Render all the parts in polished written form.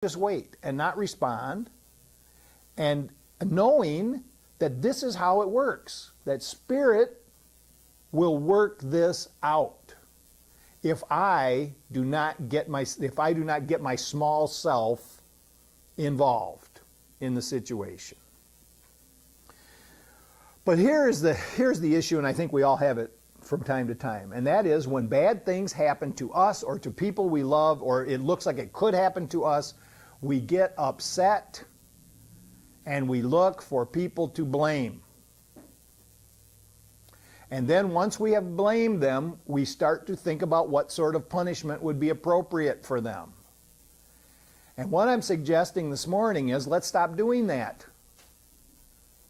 just wait and not respond, and knowing that this is how it works, that Spirit will work this out if I do not get my small self involved in the situation. But here's the issue, and I think we all have it from time to time, and that is when bad things happen to us or to people we love, or it looks like it could happen to us, we get upset and we look for people to blame. And then once we have blamed them, we start to think about what sort of punishment would be appropriate for them. And what I'm suggesting this morning is let's stop doing that.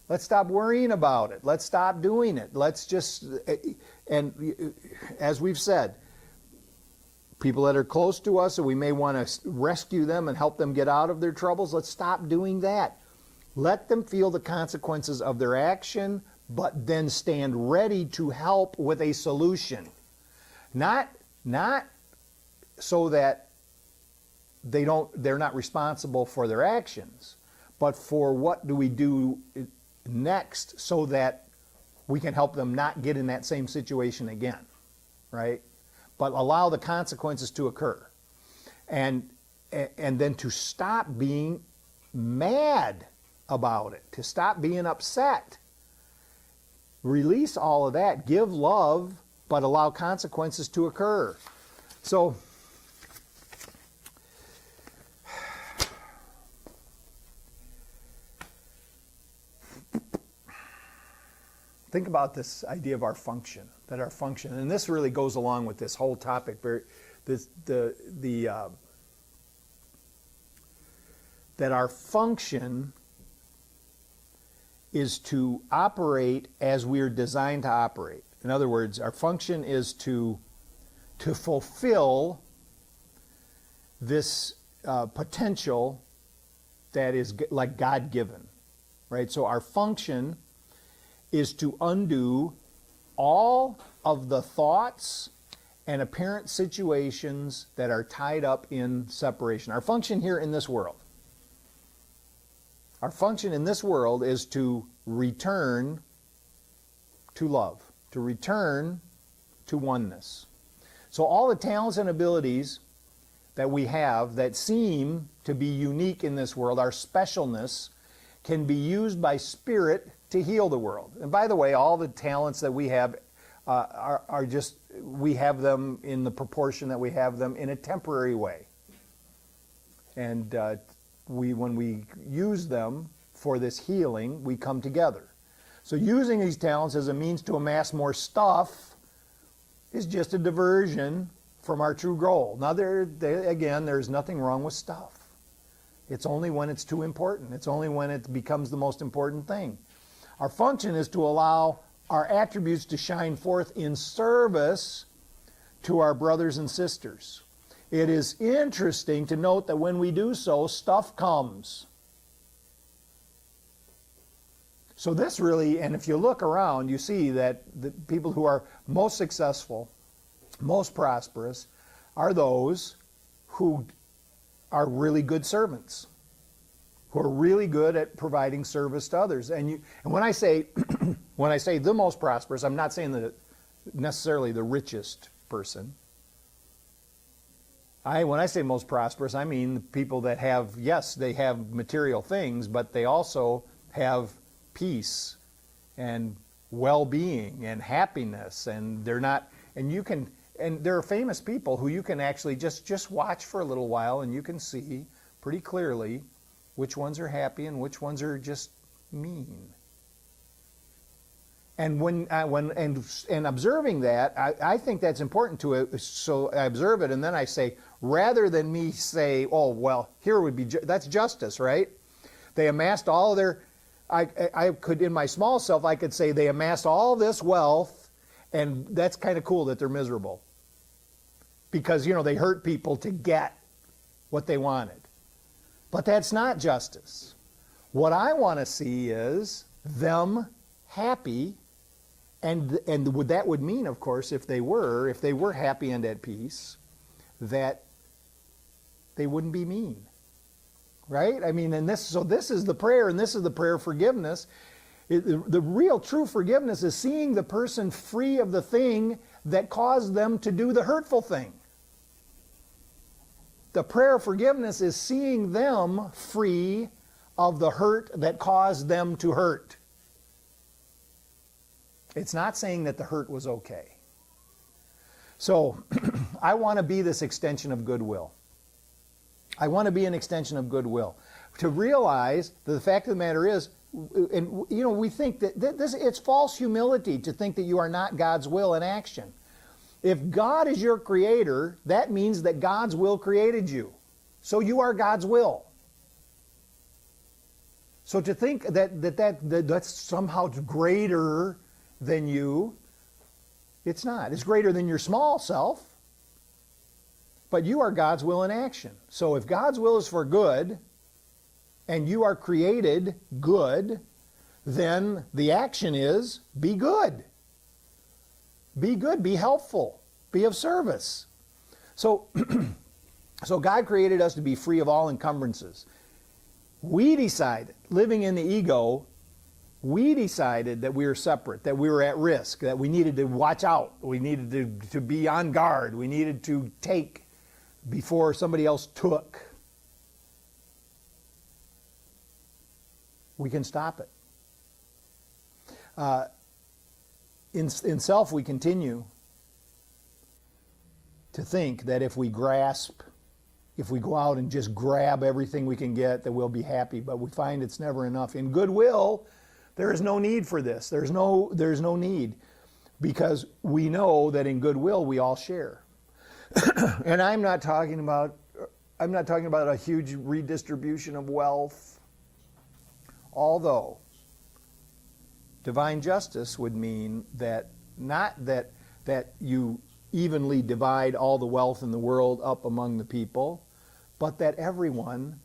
Let's stop worrying about it. Let's stop doing it. Let's just, and as we've said, people that are close to us, and we may want to rescue them and help them get out of their troubles, let's stop doing that. Let them feel the consequences of their action, but then stand ready to help with a solution. Not so that they're not responsible for their actions, but for what do we do next so that we can help them not get in that same situation again, right? But allow the consequences to occur. And then to stop being mad about it, to stop being upset. Release all of that, give love, but allow consequences to occur. So, think about this idea of our function, and this really goes along with this whole topic, that our function is to operate as we're designed to operate. In other words, our function is to fulfill this potential that is like God-given, right? So our function is to undo all of the thoughts and apparent situations that are tied up in separation. Our function here in this world. Our function in this world is to return to love, to return to oneness. So all the talents and abilities that we have that seem to be unique in this world, our specialness, can be used by Spirit to heal the world. And by the way, all the talents that we have are just, we have them in the proportion that we have them in a temporary way. And when we use them for this healing, we come together. So using these talents as a means to amass more stuff is just a diversion from our true goal. Now, again, there's nothing wrong with stuff. It's only when it's too important. It's only when it becomes the most important thing. Our function is to allow our attributes to shine forth in service to our brothers and sisters. It is interesting to note that when we do so, stuff comes. So this really, and if you look around, you see that the people who are most successful, most prosperous, are those who are really good servants, who are really good at providing service to others. And when I say when I say the most prosperous, I'm not saying that necessarily the richest person. When I say most prosperous, I mean the people that have, yes, they have material things, but they also have peace and well-being and happiness, and they're not, and you can, and there are famous people who you can actually just watch for a little while, and you can see pretty clearly which ones are happy and which ones are just mean. And when observing that, I think that's important to it. So I observe it, and then I say, rather than me say, oh well, here would be that's justice, right? They amassed all of their. I could, in my small self, I could say they amassed all this wealth, and that's kind of cool that they're miserable, because they hurt people to get what they wanted. But that's not justice. What I want to see is them happy. And that would mean, of course, if they were happy and at peace, that they wouldn't be mean. right? I mean, so this is the prayer, and this is the prayer of forgiveness. The real true forgiveness is seeing the person free of the thing that caused them to do the hurtful thing. The prayer of forgiveness is seeing them free of the hurt that caused them to hurt. It's not saying that the hurt was okay. So, I want to be this extension of goodwill. I want to be an extension of goodwill. To realize that the fact of the matter is, and we think that it's false humility to think that you are not God's will in action. If God is your creator, that means that God's will created you. So you are God's will. So to think that's somehow greater than you, it's not. It's greater than your small self. But you are God's will in action. So if God's will is for good, and you are created good, then the action is be good. Be good, be helpful, be of service. So, so God created us to be free of all encumbrances. We decided, living in the ego, we decided that we were separate, that we were at risk, that we needed to watch out, we needed to be on guard, we needed to take before somebody else took. We can stop it. In self, we continue to think that if we grasp, if we go out and just grab everything we can get, that we'll be happy. But we find it's never enough. In goodwill, there is no need for this. There's no need, because we know that in goodwill we all share. And I'm not talking about a huge redistribution of wealth. Although divine justice would mean that not that you evenly divide all the wealth in the world up among the people, but that everyone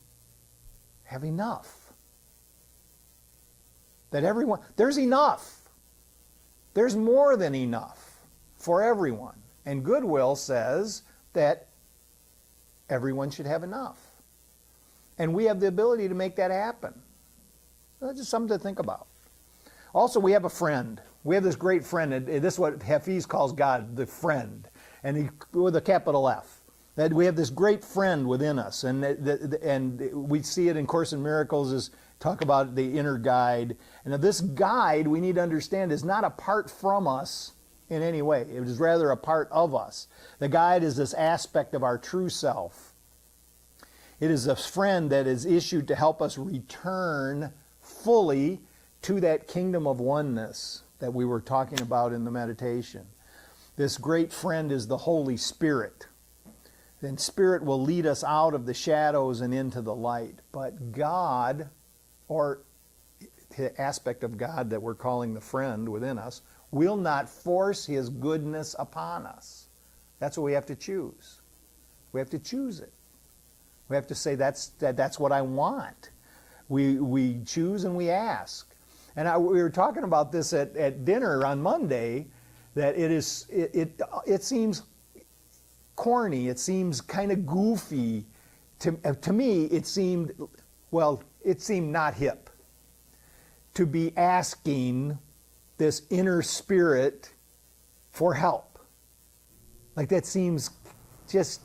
have enough. That everyone, there's enough. There's more than enough for everyone. And goodwill says that everyone should have enough. And we have the ability to make that happen. That's just something to think about. Also, we have a friend. We have this great friend, and this is what Hafiz calls God, the friend, and with a capital F. That we have this great friend within us, and we see it in Course in Miracles, is talk about the inner guide. And this guide, we need to understand, is not apart from us in any way. It is rather a part of us. The guide is this aspect of our true self. It is a friend that is issued to help us return fully to that kingdom of oneness that we were talking about in the meditation. This great friend is the Holy Spirit. Then Spirit will lead us out of the shadows and into the light. But God, or the aspect of God that we're calling the friend within us, will not force His goodness upon us. That's what we have to choose. We have to choose it. We have to say, that's what I want. We choose and we ask. And we were talking about this at dinner on Monday, that it seems corny, it seems kind of goofy. To me, it seemed not hip to be asking this inner spirit for help. Like, that seems just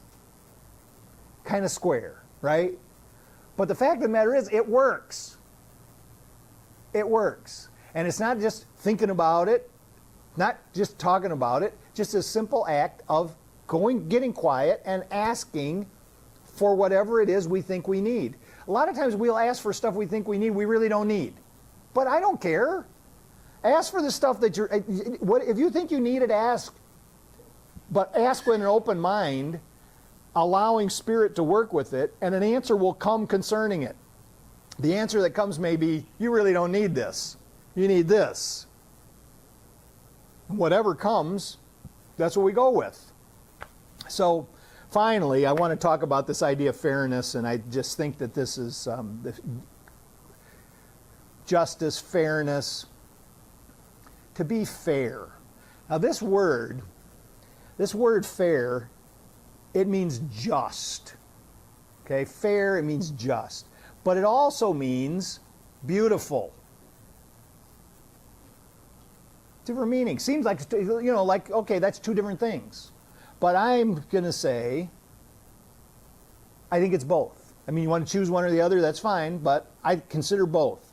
kind of square, right? But the fact of the matter is, it works. It works. And it's not just thinking about it, not just talking about it, just a simple act of getting quiet and asking for whatever it is we think we need. A lot of times we'll ask for stuff we think we need, we really don't need. But I don't care. Ask for the stuff that if you think you need it, ask. But ask with an open mind, allowing Spirit to work with it, and an answer will come concerning it. The answer that comes may be, you really don't need this. You need this. Whatever comes, that's what we go with. So, finally, I want to talk about this idea of fairness, and I just think that this is justice, fairness, to be fair. Now, this word fair, it means just. Okay, fair, it means just. but it also means beautiful. Different meaning. Seems like, okay, that's two different things. But I'm going to say, I think it's both. I mean, you want to choose one or the other, that's fine, but I consider both.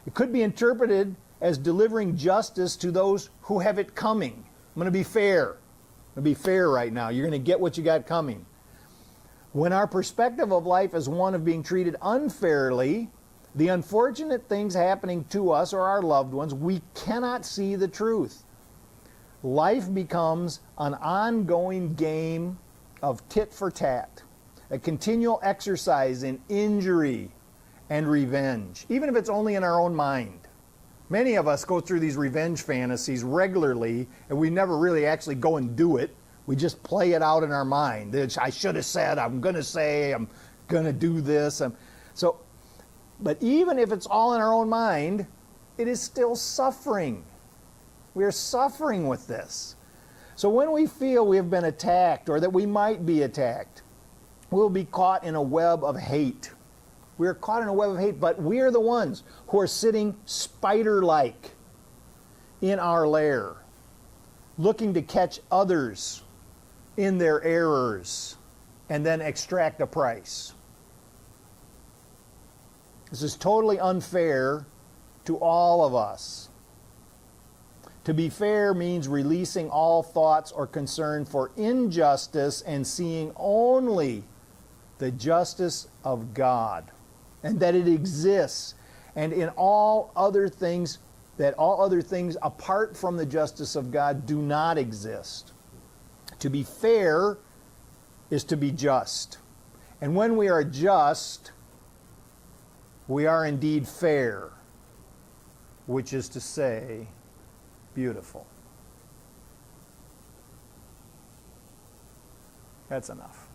It could be interpreted as delivering justice to those who have it coming. I'm going to be fair. I'm going to be fair right now. You're going to get what you got coming. When our perspective of life is one of being treated unfairly, the unfortunate things happening to us or our loved ones, we cannot see the truth. Life becomes an ongoing game of tit for tat, a continual exercise in injury and revenge, even if it's only in our own mind. Many of us go through these revenge fantasies regularly, and we never really actually go and do it. We just play it out in our mind. I should have said, I'm going to say, I'm going to do this. But even if it's all in our own mind, it is still suffering. We are suffering with this. So when we feel we have been attacked or that we might be attacked, we'll be caught in a web of hate. We are caught in a web of hate, but we are the ones who are sitting spider-like in our lair, looking to catch others in their errors and then extract a price. This is totally unfair to all of us. To be fair means releasing all thoughts or concern for injustice and seeing only the justice of God, and that it exists, and in all other things, that all other things apart from the justice of God do not exist. To be fair is to be just. And when we are just, we are indeed fair, which is to say, beautiful. That's enough.